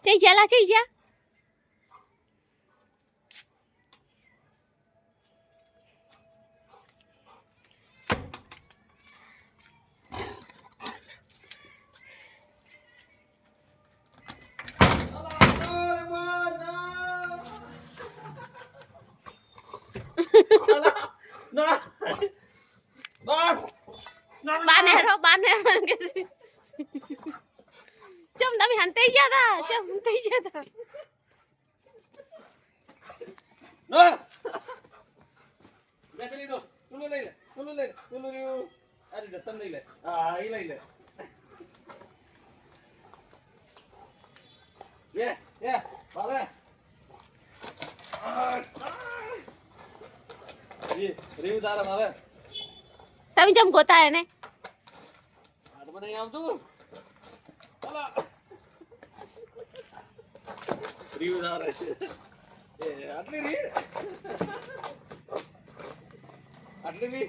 ચઈ જ્યાલા ચઈ જ્યા બાને કે ચમ તમે હંતે ગયા તા ચમ હંતે ગયા તા નો લે ચલી નો નું લઈ લે અરે રતન લઈ લે હા ઈ લઈ લે ये बाबा ये रेव दारा बाबा તમે જમ ગોતા હે ને આ તો મને આવતું હાલા રેવ દારા એ આટલી રી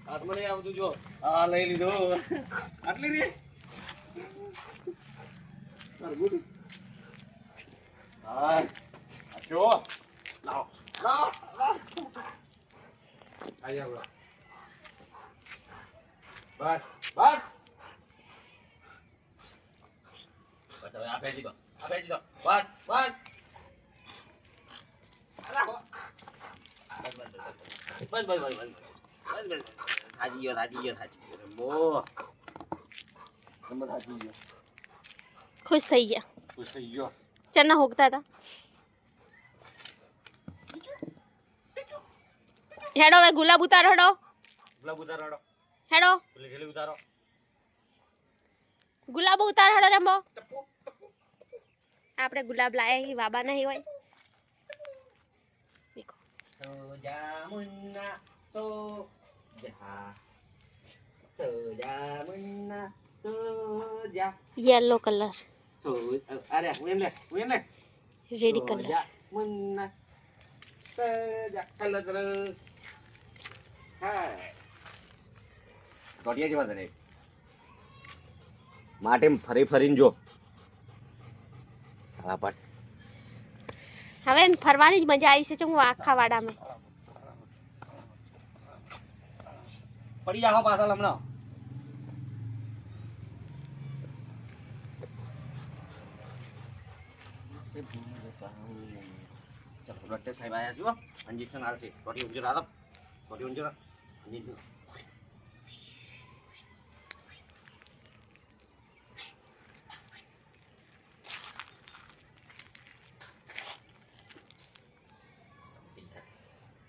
આ તો મને આવતું જો આ લઈ લીધો આટલી રી માર ગુડ હા જો લાવ આયા બસ હવે આપે દીધો બસ થાજી ગયો બો તમે થાજી ગયો ખુશ થઈ ગયા ચના હોગતા હતા હેડો હવે ગુલાબ ઉતારો હેડો ગુલાબ ઉતારો હેડો રમો આપણે ગુલાબ લાયા હી બાબા નહીં હોય દેખો સોજા મુન્ના સોજા येलो कलर so अरे win le red colour munna saja kala ha Gotiya જેવા તને માટે ફરીને જો તારા પર હવે ફરવાની જ મજા આવી છે હું આખા વાડામાં પડી જાઓ પાછળ હમણાં चलो डॉक्टर साहब आया जी वो इंजेक्शन आल से बॉडी उंजर आदम बॉडी उंजर इंजेक्शन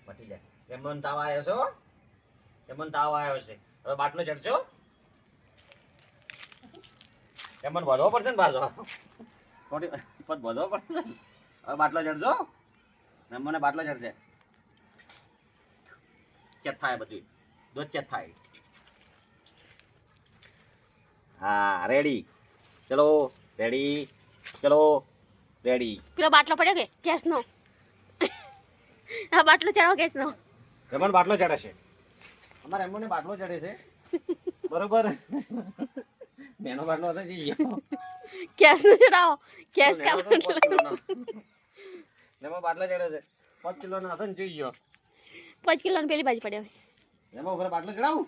बटी जाए एमन ताव आयो છે હવે બાટલો ચડજો એમન વધવો પડશે ને બાજો થોડી પદ વધવો પડશે હવે બાટલો ચડજો મને બાટલો ચડશે ચેક થાય બધું દૂધ ચેક થાય હા રેડી ચલો રેડી પેલો બાટલો પડ્યો કે ગેસ નો આ બાટલો ચડાવો ગેસ નો એમન બાટલો ચડે છે અમારે એમને બાટલો ચડે છે બરોબર મેનો બાટલો હતો જી ગેસ નો ચડાવો ગેસ કા એમાં બાટલો ચડે છે 5 કિલો નો હતો ને જોઈ ગયો 5 કિલો ની પેલી બાજુ પડ્યો એમાં ઉપર બાટલો ચડાવું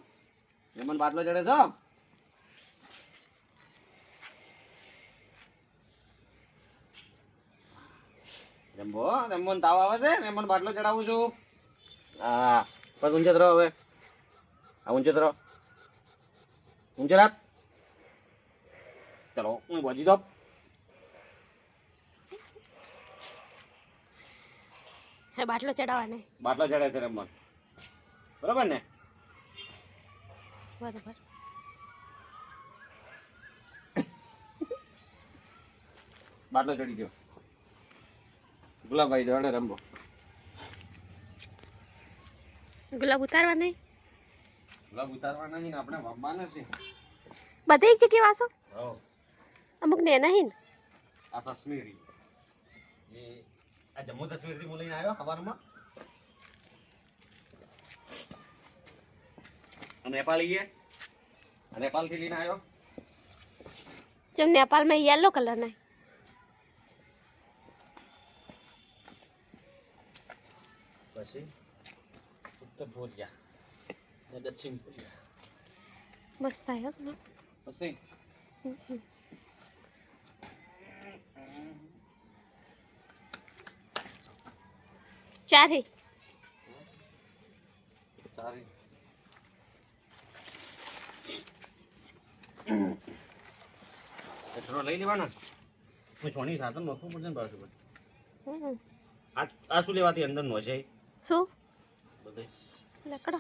એમન બાટલો ચડે છે રમન તાવ આવે છે ને એમન બાટલો ચડાવું છું હા પગ ઊંચે ધરો હવે આ ઊંચે ધરો ઊંચે રાખ ચલો હું બાજી દો હે બાટલો ચડાવવાને બાટલો ચડે છે રમન બરાબર ને બરાબર બાટલો ચડી ગયો ગુલાબભાઈ જોડે રમવો ગુલાબ ઉતારવા નહીં ગુલાબ ઉતારવાના નહીં આપણે વાવવાના છે બધે એક જગ્યાએ વાસો હો અમુક ને નહીં આ કાશ્મીરી એ આ જમ્મુ કાશ્મીર થી હું લઈને આવ્યો સવારમાં નેપાળી નેપાલ થી લઈને આવ્યો जब नेपाल में येलो कलर नहीं પછી ઉત્તર ભોરિયા ને દક્ષિણ ભોરિયા બસ થાય હો ને પછી ચારે ચારી પેટ્રોલ લઈ લેવાના હું છોણી સાથે નોખવું પડશે ને પાછું હમ. આ શું લેવાથી અંદર નો છે શું બધે લકડો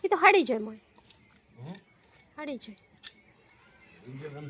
એ તો હાડી જાય મને હાડી જાય ઇન્જેક્શન